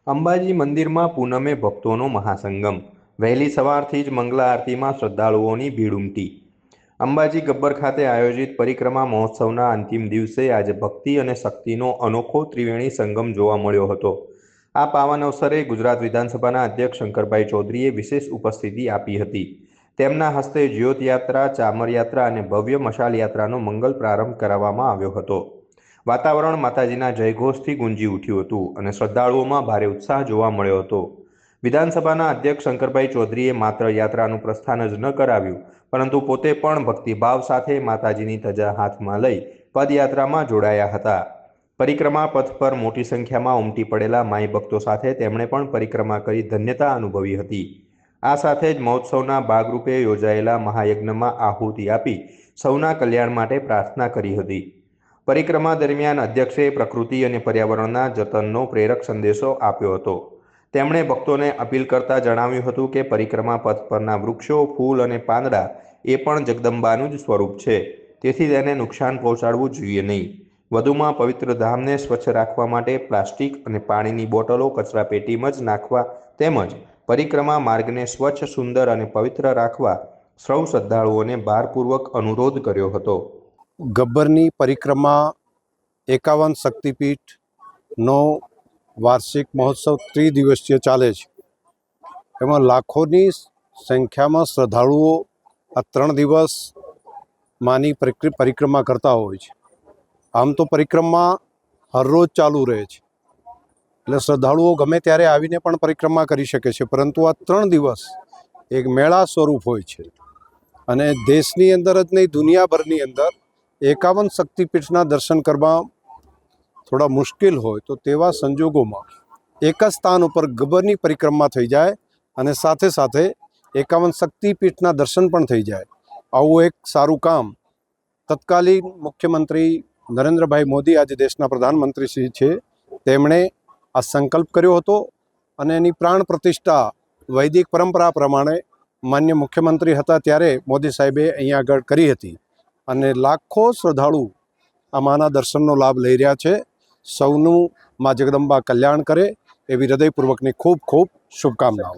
અંબાજી મંદિરમાં પૂનમે ભક્તોનો મહાસંગમ। વહેલી સવારથી જ મંગલા આરતીમાં શ્રદ્ધાળુઓની ભીડ ઉમટી। અંબાજી ગબ્બર ખાતે આયોજિત પરિક્રમા મહોત્સવના અંતિમ દિવસે આજે ભક્તિ અને શક્તિનો અનોખો ત્રિવેણી સંગમ જોવા મળ્યો હતો। આ પાવન અવસરે ગુજરાત વિધાનસભાના અધ્યક્ષ શંકરભાઈ ચૌધરીએ વિશેષ ઉપસ્થિતિ આપી હતી। તેમના હસ્તે જ્યોત યાત્રા, ચામર યાત્રા અને ભવ્ય મશાલ યાત્રાનો મંગલ પ્રારંભ કરાવવામાં આવ્યો હતો। વાતાવરણ માતાજીના જયઘોષથી ગુંજી ઉઠ્યું હતું અને શ્રદ્ધાળુઓમાં ભારે ઉત્સાહ જોવા મળ્યો હતો। વિધાનસભાના અધ્યક્ષ શંકરભાઈ ચૌધરીએ માત્ર યાત્રાનું પ્રસ્થાન જ ન કરાવ્યું, પરંતુ પોતે પણ ભક્તિભાવ સાથે માતાજીની ધજા હાથમાં લઈ પદયાત્રામાં જોડાયા હતા। પરિક્રમા પથ પર મોટી સંખ્યામાં ઉમટી પડેલા માઈ ભક્તો સાથે તેમણે પણ પરિક્રમા કરી ધન્યતા અનુભવી હતી। આ સાથે જ મહોત્સવના ભાગરૂપે યોજાયેલા મહાયજ્ઞમાં આહુતિ આપી સૌના કલ્યાણ માટે પ્રાર્થના કરી હતી। પરિક્રમા દરમિયાન અધ્યક્ષે પ્રકૃતિ અને પર્યાવરણના જતનનો પ્રેરક સંદેશો આપ્યો હતો। તેમણે ભક્તોને અપીલ કરતા જણાવ્યું હતું કે પરિક્રમા પથ પરના વૃક્ષો, ફૂલ અને પાંદડા એ પણ જગદંબાનું જ સ્વરૂપ છે, તેથી તેને નુકસાન પહોંચાડવું જોઈએ નહીં। વધુમાં પવિત્ર ધામને સ્વચ્છ રાખવા માટે પ્લાસ્ટિક અને પાણીની બોટલો કચરાપેટીમાં જ નાખવા તેમજ પરિક્રમા માર્ગને સ્વચ્છ, સુંદર અને પવિત્ર રાખવા સૌ શ્રદ્ધાળુઓને ભારપૂર્વક અનુરોધ કર્યો હતો। ગબ્બરની પરિક્રમા 51 શક્તિપીઠનો વાર્ષિક મહોત્સવ ત્રિદિવસીય ચાલે છે। એમાં લાખોની સંખ્યામાં શ્રદ્ધાળુઓ આ 3 દિવસ માની પરિક્રમા કરતા હોય છે। આમ તો પરિક્રમા હરરોજ ચાલુ રહે છે, એટલે શ્રદ્ધાળુઓ ગમે ત્યારે આવીને પણ પરિક્રમા કરી શકે છે, પરંતુ આ 3 દિવસ એક મેળા સ્વરૂપ હોય છે અને દેશની અંદર જ નહીં, દુનિયાભરની અંદર 51 શક્તિપીઠના દર્શન કરવા થોડા મુશ્કેલ હોય તો તેવા સંજોગોમાં એક જ સ્થાન ઉપર ગબ્બરની પરિક્રમા થઈ જાય અને સાથે સાથે 51 શક્તિપીઠના દર્શન પણ થઈ જાય। આવું એક સારું કામ તત્કાલીન મુખ્યમંત્રી નરેન્દ્રભાઈ મોદી, આજે દેશના પ્રધાનમંત્રી શ્રી છે, તેમણે આ સંકલ્પ કર્યો હતો અને એની પ્રાણ પ્રતિષ્ઠા વૈદિક પરંપરા પ્રમાણે માન્ય મુખ્યમંત્રી હતા ત્યારે મોદી સાહેબે અહીંયા આગળ કરી હતી અને લાખો શ્રદ્ધાળુ આ માના દર્શનનો લાભ લઈ રહ્યા છે। સૌનું મા જગદંબા કલ્યાણ કરે એવી હૃદયપૂર્વકની ખૂબ ખૂબ શુભકામનાઓ।